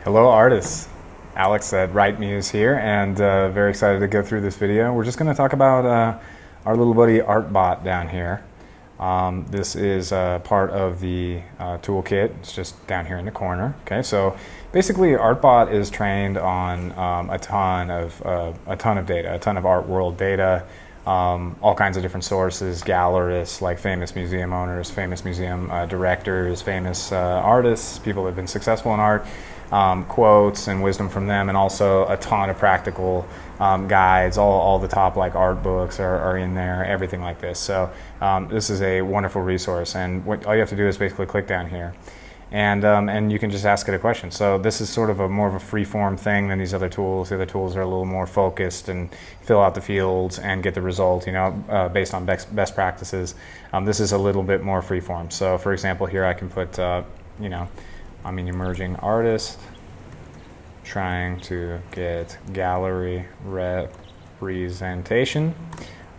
Hello artists, Alex at Right Muse here, and very excited to go through this video. We're just going to talk about our little buddy Artbot down here. This is part of the toolkit. It's just down here in the corner. Okay, so basically Artbot is trained on a ton of data, a ton of art world data, all kinds of different sources, gallerists like famous museum owners, famous museum directors, famous artists, people that have been successful in art. Quotes and wisdom from them, and also a ton of practical guides. All the top like art books are in there, everything like this. So this is a wonderful resource, and all you have to do is basically click down here, and you can just ask it a question. So this is sort of more of a free form thing than these other tools. The other tools are a little more focused and fill out the fields and get the result, based on best practices. This is a little bit more free form. So for example, here I can put I'm an emerging artist trying to get gallery representation.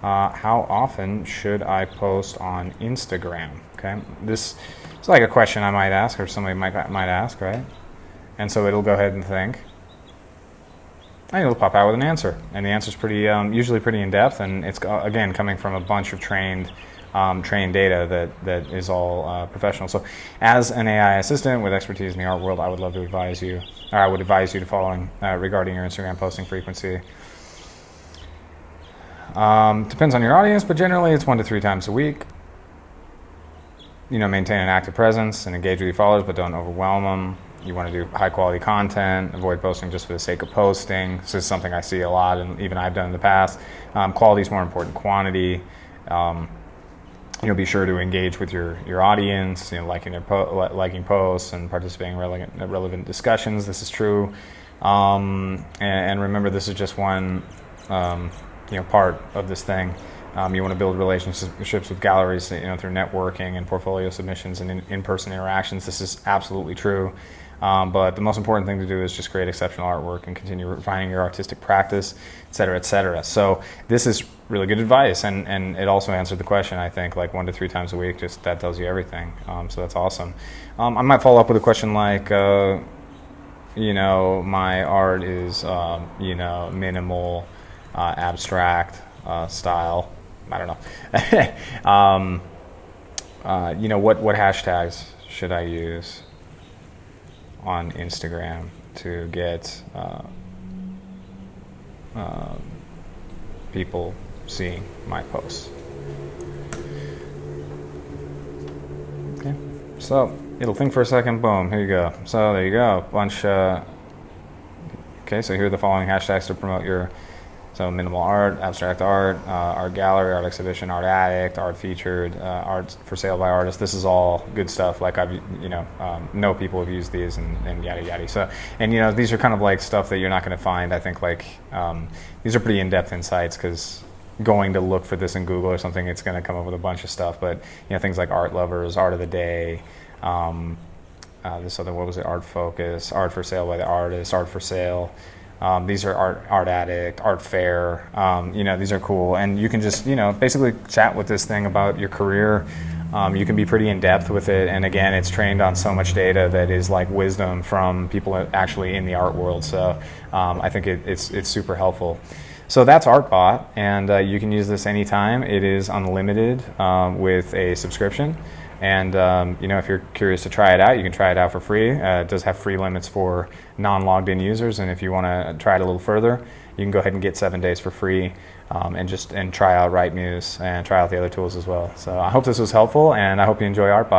How often should I post on Instagram? Okay, this is like a question I might ask, or somebody might ask, right? And so it'll go ahead and think, and it'll pop out with an answer. And the answer is pretty, usually pretty in depth, and it's again coming from a bunch of trained data that is all professional. So as an AI assistant with expertise in the art world, I would love to advise you, or I would advise you to following regarding your Instagram posting frequency. Depends on your audience, but generally it's 1 to 3 times a week. Maintain an active presence and engage with your followers, but don't overwhelm them. You want to do high quality content, avoid posting just for the sake of posting. This is something I see a lot, and even I've done in the past. Quality is more important than quantity. Be sure to engage with your audience, liking liking posts and participating in relevant discussions. This is true, and remember, this is just one part of this thing. You want to build relationships with galleries, through networking and portfolio submissions and in-person interactions. This is absolutely true. But the most important thing to do is just create exceptional artwork and continue refining your artistic practice, et cetera, et cetera. So this is really good advice, and it also answered the question, I think, like 1 to 3 times a week. Just that tells you everything. So that's awesome. I might follow up with a question like, my art is, minimal, abstract style. I don't know. What hashtags should I use on Instagram to get people seeing my posts? Okay, so it'll think for a second. Boom, here you go. So there you go, bunch. Okay, so here are the following hashtags to promote your. So minimal art, abstract art, art gallery, art exhibition, art addict, art featured, art for sale by artists. This is all good stuff. Like I've, know people have used these and yada yada. So, and these are kind of like stuff that you're not going to find. I think these are pretty in-depth insights, because going to look for this in Google or something, it's going to come up with a bunch of stuff. But things like art lovers, art of the day. This other, what was it? Art focus, art for sale by the artist, art for sale. These are art addict, art fair. These are cool, and you can just basically chat with this thing about your career. You can be pretty in depth with it, and again, it's trained on so much data that is like wisdom from people actually in the art world. So I think it's super helpful. So that's Artbot, and you can use this anytime. It is unlimited with a subscription. And if you're curious to try it out, you can try it out for free. It does have free limits for non-logged in users, and if you want to try it a little further, you can go ahead and get 7 days for free, and try out Right Muse and try out the other tools as well. So I hope this was helpful, and I hope you enjoy Artbot.